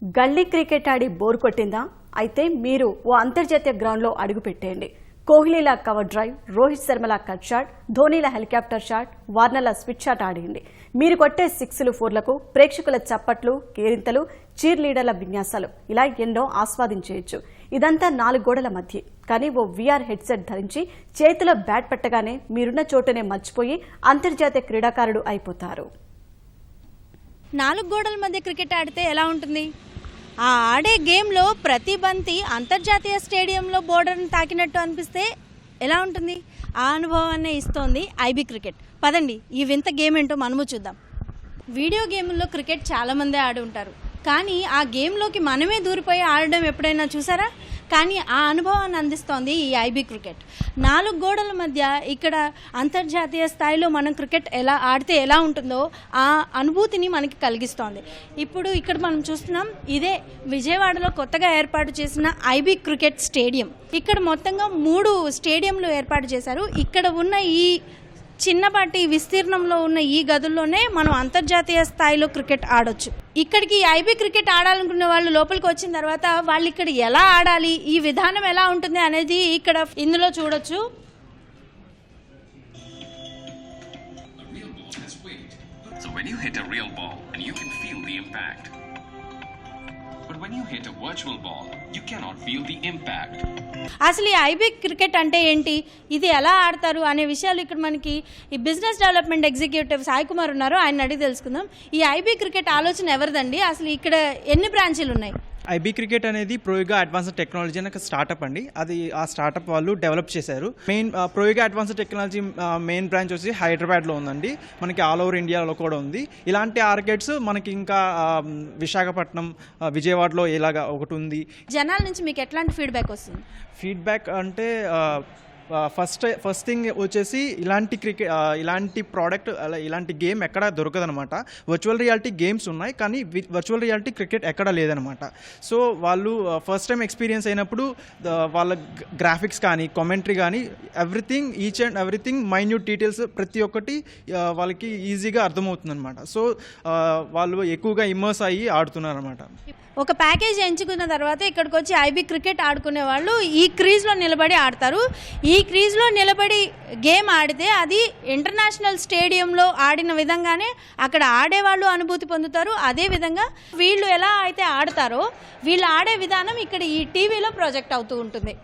గల్లీ క్రికెట్ ఆడి బోర్ కొట్టిందా? అయితే మీరు ఓ అంతర్జాతీయ గ్రౌండ్లో అడుగుపెట్టేయండి. కోహ్లీలా కవర్ డ్రైవ్, రోహిత్ శర్మలా కట్ షాట్, ధోనీలా హెలికాప్టర్ షాట్, వార్నర్లా స్విచ్ షాట్ ఆడేయండి. మీరు కొట్టే 6లు 4లకు ప్రేక్షకుల చప్పట్లు, కేరింతలు, చీర్ లీడర్ల విన్యాసాలు ఇలా ఎన్నో ఆస్వాదించేయచ్చు. ఇదంతా 4 గోడల మధ్య. కానీ ఓ VR హెడ్సెట్ ధరించి చేతిలో బ్యాట్ పట్టగానే మీరున్న చోటనే మర్చిపోయి అంతర్జాతీయ క్రీడాకారుడు అయిపోతారు. 4 గోడల మధ్య క్రికెట్ ఆడితే ఎలా ఉంటుంది? ఆ ఆడే గేమ్లో ప్రతి బంతి అంతర్జాతీయ స్టేడియంలో బోర్డర్ని తాకినట్టు అనిపిస్తే ఎలా ఉంటుంది? ఆ అనుభవాన్ని ఇస్తోంది ఐబీ క్రికెట్. పదండి ఈ వింత గేమ్ ఏంటో మనము చూద్దాం. వీడియో గేముల్లో క్రికెట్ చాలామందే ఆడి ఉంటారు, కానీ ఆ గేమ్లోకి మనమే దూరిపోయి ఆడడం ఎప్పుడైనా చూసారా? కానీ ఆ అనుభవాన్ని అందిస్తోంది ఈ ఐబీ క్రికెట్. 4 గోడల మధ్య ఇక్కడ అంతర్జాతీయ స్థాయిలో మనం క్రికెట్ ఎలా ఆడితే ఎలా ఉంటుందో ఆ అనుభూతిని మనకి కలిగిస్తోంది. ఇప్పుడు ఇక్కడ మనం చూస్తున్నాం, ఇదే విజయవాడలో కొత్తగా ఏర్పాటు చేసిన ఐబీ క్రికెట్ స్టేడియం. ఇక్కడ మొత్తంగా 3 స్టేడియంలు ఏర్పాటు చేశారు. ఇక్కడ ఉన్న ఈ చిన్నపాటి విస్తీర్ణంలో ఉన్న ఈ గదుల్లోనే మనం అంతర్జాతీయ స్థాయిలో క్రికెట్ ఆడొచ్చు. ఇక్కడికి ఐబీ క్రికెట్ ఆడాలనుకునే వాళ్ళు లోపలికి వచ్చిన తర్వాత వాళ్ళు ఇక్కడ ఎలా ఆడాలి, ఈ విధానం ఎలా ఉంటుంది అనేది ఇక్కడ ఇందులో చూడొచ్చు. So when you hit a real ball and you can feel the impact. But when you hit a virtual ball, you cannot feel the impact. అసలు ఈ ఐబీ క్రికెట్ అంటే ఏంటి, ఇది ఎలా ఆడతారు అనే విషయాలు ఇక్కడ మనకి ఈ business development executive Sai Kumar ఉన్నారు, ఆయన అడిగి తెలుసుకుందాం. ఈ ఐబీ క్రికెట్ ఆలోచన ఎవరిదండి? అసలు ఇక్కడ ఎన్ని బ్రాంచీలు ఉన్నాయి? ఐబీ క్రికెట్ అనేది ప్రోయిగా అడ్వాన్స్డ్ టెక్నాలజీ అనే ఒక స్టార్టప్ అండి. అది ఆ స్టార్టప్ వాళ్ళు డెవలప్ చేశారు. ప్రోయిగా అడ్వాన్స్డ్ టెక్నాలజీ మెయిన్ బ్రాంచ్ వచ్చి హైదరాబాద్లో ఉందండి. మనకి ఆల్ ఓవర్ ఇండియాలో కూడా ఉంది. ఇలాంటి ఆర్కెడ్స్ మనకి ఇంకా విశాఖపట్నం, విజయవాడలో ఇలాగా ఒకటి ఉంది. జనాల నుంచి మీకు ఎట్లాంటి ఫీడ్బ్యాక్ వస్తుంది? ఫీడ్బ్యాక్ అంటే ఫస్ట్ థింగ్ వచ్చేసి ఇలాంటి ప్రోడక్ట్ ఇలాంటి గేమ్ ఎక్కడ దొరకదనమాట. వర్చువల్ రియాలిటీ గేమ్స్ ఉన్నాయి, కానీ వర్చువల్ రియాలిటీ క్రికెట్ ఎక్కడ లేదనమాట. సో వాళ్ళు ఫస్ట్ టైం ఎక్స్పీరియన్స్ అయినప్పుడు వాళ్ళ గ్రాఫిక్స్ కానీ కామెంటరీ కానీ each and everything minute details ప్రతి ఒక్కటి వాళ్ళకి ఈజీగా అర్థమవుతుంది అనమాట. సో వాళ్ళు ఎక్కువగా ఇమ్మర్స్ అయ్యి ఆడుతున్నారు అనమాట. ఒక ప్యాకేజ్ ఎంచుకున్న తర్వాత ఇక్కడికి వచ్చి ఐబీ క్రికెట్ ఆడుకునే వాళ్ళు ఈ క్రీజ్లో నిలబడి ఆడతారు. ఈ క్రీజ్లో నిలబడి గేమ్ ఆడితే అది ఇంటర్నేషనల్ స్టేడియంలో ఆడిన విధంగానే అక్కడ ఆడేవాళ్ళు అనుభూతి పొందుతారు. అదేవిధంగా వీళ్ళు ఎలా అయితే ఆడతారో వీళ్ళు ఆడే విధానం ఇక్కడ ఈ టీవీలో ప్రొజెక్ట్ అవుతూ ఉంటుంది.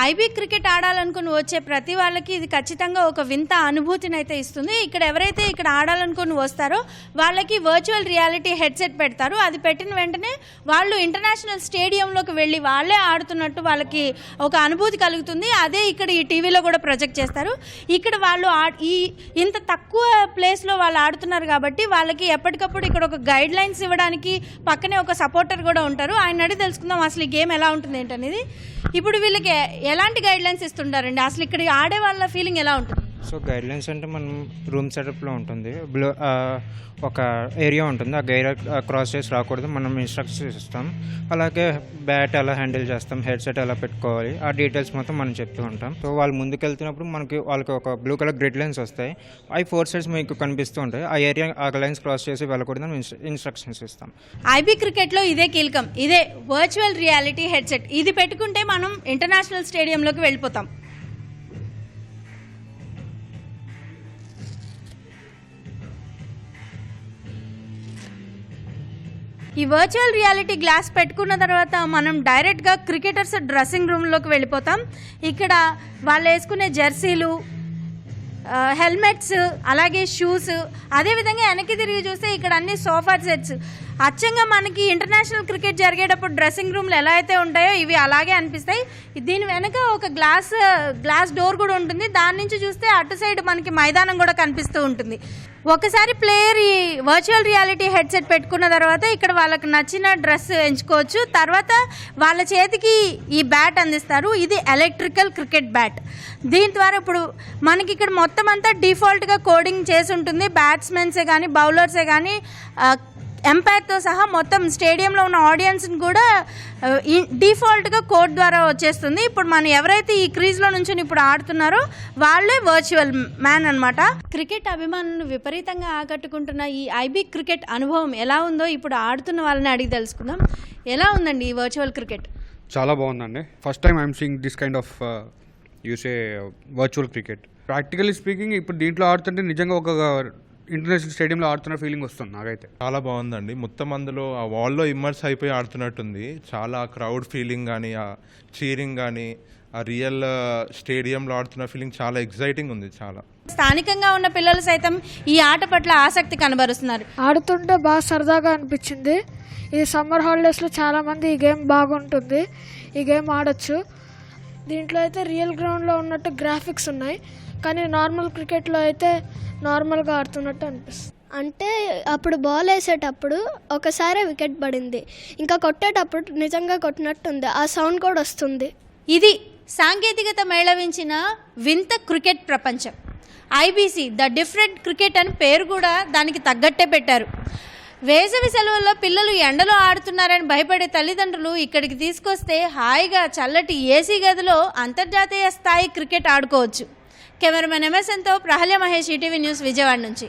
ఐబీ క్రికెట్ ఆడాలనుకుని వచ్చే ప్రతి వాళ్ళకి ఇది ఖచ్చితంగా ఒక వింత అనుభూతిని అయితే ఇస్తుంది. ఇక్కడ ఎవరైతే ఇక్కడ ఆడాలనుకుని వస్తారో వాళ్ళకి వర్చువల్ రియాలిటీ హెడ్సెట్ పెడతారు. అది పెట్టిన వెంటనే వాళ్ళు ఇంటర్నేషనల్ స్టేడియంలోకి వెళ్ళి వాళ్ళే ఆడుతున్నట్టు వాళ్ళకి ఒక అనుభూతి కలుగుతుంది. అదే ఇక్కడ ఈ టీవీలో కూడా ప్రొజెక్ట్ చేస్తారు. ఇక్కడ వాళ్ళు ఇంత తక్కువ ప్లేస్లో వాళ్ళు ఆడుతున్నారు కాబట్టి వాళ్ళకి ఎప్పటికప్పుడు ఇక్కడ ఒక గైడ్ లైన్స్ ఇవ్వడానికి పక్కనే ఒక సపోర్టర్ కూడా ఉంటారు. ఆయన అడిగి తెలుసుకుందాం అసలు ఈ గేమ్ ఎలా ఉంటుంది ఏంటనేది. ఇప్పుడు వీళ్ళకి ఎలాంటి గైడ్ లైన్స్ ఇస్తుంటారండి? అసలు ఇక్కడ ఆడే వాళ్ళ ఫీలింగ్ ఎలా ఉంటుంది? సో గైడ్ లైన్స్ అంటే మనం రూమ్ సెటప్లో ఉంటుంది, ఒక ఏరియా ఉంటుంది, ఆ ఏరియా క్రాస్ చేసి రాకూడదు, మనం ఇన్స్ట్రక్షన్స్ ఇస్తాం. అలాగే బ్యాట్ ఎలా హ్యాండిల్ చేస్తాం, హెడ్సెట్ ఎలా పెట్టుకోవాలి, ఆ డీటెయిల్స్ మొత్తం మనం చెప్తూ ఉంటాం. సో వాళ్ళు ముందుకు వెళ్తున్నప్పుడు వాళ్ళకి ఒక బ్లూ కలర్ గ్రిడ్ లైన్స్ వస్తాయి. అవి 4 సైడ్స్ మీకు కనిపిస్తూ ఉంటాయి. ఆ ఏరియా ఆ లైన్స్ క్రాస్ చేసి వెళ్ళకూడదని ఇన్స్ట్రక్షన్స్ ఇస్తాం. ఐబీ క్రికెట్లో ఇదే కీలకం, ఇదే వర్చువల్ రియాలిటీ హెడ్సెట్. ఇది పెట్టుకుంటే మనం ఇంటర్నేషనల్ స్టేడియంలోకి వెళ్ళిపోతాం. ఈ వర్చువల్ రియాలిటీ గ్లాస్ పెట్టుకున్న తర్వాత మనం డైరెక్ట్గా క్రికెటర్స్ డ్రెస్సింగ్ రూమ్లోకి వెళ్ళిపోతాం. ఇక్కడ వాళ్ళు వేసుకునే జెర్సీలు, హెల్మెట్స్, అలాగే షూస్, అదేవిధంగా వెనక్కి తిరిగి చూస్తే ఇక్కడ అన్ని సోఫా సెట్స్. అచ్చంగా మనకి ఇంటర్నేషనల్ క్రికెట్ జరిగేటప్పుడు డ్రెస్సింగ్ రూమ్లు ఎలా అయితే ఉంటాయో ఇవి అలాగే అనిపిస్తాయి. దీని వెనక ఒక గ్లాస్ డోర్ కూడా ఉంటుంది. దాని నుంచి చూస్తే అటు సైడ్ మనకి మైదానం కూడా కనిపిస్తూ ఉంటుంది. ఒకసారి ప్లేయర్ ఈ వర్చువల్ రియాలిటీ హెడ్సెట్ పెట్టుకున్న తర్వాత ఇక్కడ వాళ్ళకి నచ్చిన డ్రెస్ ఎంచుకోవచ్చు. తర్వాత వాళ్ళ చేతికి ఈ బ్యాట్ అందిస్తారు. ఇది ఎలక్ట్రికల్ క్రికెట్ బ్యాట్. దీని ద్వారా ఇప్పుడు మనకి ఇక్కడ మొత్తం అంతా డిఫాల్ట్గా కోడింగ్ చేసి ఉంటుంది. బ్యాట్స్మెన్సే కానీ బౌలర్సే కానీ ఎంపైర్తో సహా మొత్తం స్టేడియంలో ఉన్న ఆడియన్స్ని కూడా డిఫాల్ట్గా కోడ్ ద్వారా వచ్చేస్తుంది. ఇప్పుడు మనం ఎవరైతే ఈ క్రీజ్లో నుంచి ఇప్పుడు ఆడుతున్నారో వాళ్ళే వర్చువల్ మ్యాన్ అనమాట. క్రికెట్ అభిమానులను విపరీతంగా ఆకట్టుకుంటున్న ఈ ఐబీ క్రికెట్ అనుభవం ఎలా ఉందో ఇప్పుడు ఆడుతున్న వాళ్ళని అడిగి తెలుసుకుందాం. ఎలా ఉందండి ఈ వర్చువల్ క్రికెట్? చాలా బాగుందండి. First time I'm seeing this kind of you say virtual cricket. Practically speaking ఇప్పుడు దీంట్లో ఆడుతుంటే నిజంగా ఒక ఇంటర్నేషనల్ స్టేడియంలో ఆడుతున్న ఫీలింగ్ వస్తుంది నాకైతే. చాలా బాగుందండి. మొత్తం అందులో ఆ వాల్లో ఇమ్మర్స్ అయిపోయి ఆడుతున్నట్టుంది. చాలా క్రౌడ్ ఫీలింగ్ కానీ, ఆ చీరింగ్ కానీ, ఆ రియల్ స్టేడియంలో ఆడుతున్న ఫీలింగ్ చాలా ఎగ్జైటింగ్ ఉంది. చాలా స్థానికంగా ఉన్న పిల్లలు సైతం ఈ ఆట పట్ల ఆసక్తి కనబరుస్తున్నారు. ఆడుతుంటే బాగా సరదాగా అనిపించింది. ఈ సమ్మర్ హాలిడేస్లో చాలామంది ఈ గేమ్ బాగుంటుంది, ఈ గేమ్ ఆడొచ్చు. దీంట్లో అయితే రియల్ గ్రౌండ్లో ఉన్నట్టు గ్రాఫిక్స్ ఉన్నాయి, కానీ నార్మల్ క్రికెట్లో అయితే నార్మల్గా ఆడుతున్నట్టు అనిపిస్తుంది. అంటే అప్పుడు బాల్ వేసేటప్పుడు ఒకసారి వికెట్ పడింది, ఇంకా కొట్టేటప్పుడు నిజంగా కొట్టినట్టుంది, ఆ సౌండ్ కూడా వస్తుంది. ఇది సాంకేతికత మేళవించిన వింత క్రికెట్ ప్రపంచం. ఐబీసీ ద డిఫరెంట్ క్రికెట్ అని పేరు కూడా దానికి తగ్గట్టే పెట్టారు. వేసవి సెలవుల్లో పిల్లలు ఎండలో ఆడుతున్నారని భయపడే తల్లిదండ్రులు ఇక్కడికి తీసుకొస్తే హాయిగా చల్లటి ఏసీ గదిలో అంతర్జాతీయ స్థాయి క్రికెట్ ఆడుకోవచ్చు. కెమెరామెన్ ఎంఎస్ఎన్తో ప్రహల్య మహేష్, ఈటీవీ న్యూస్, విజయవాడ నుంచి.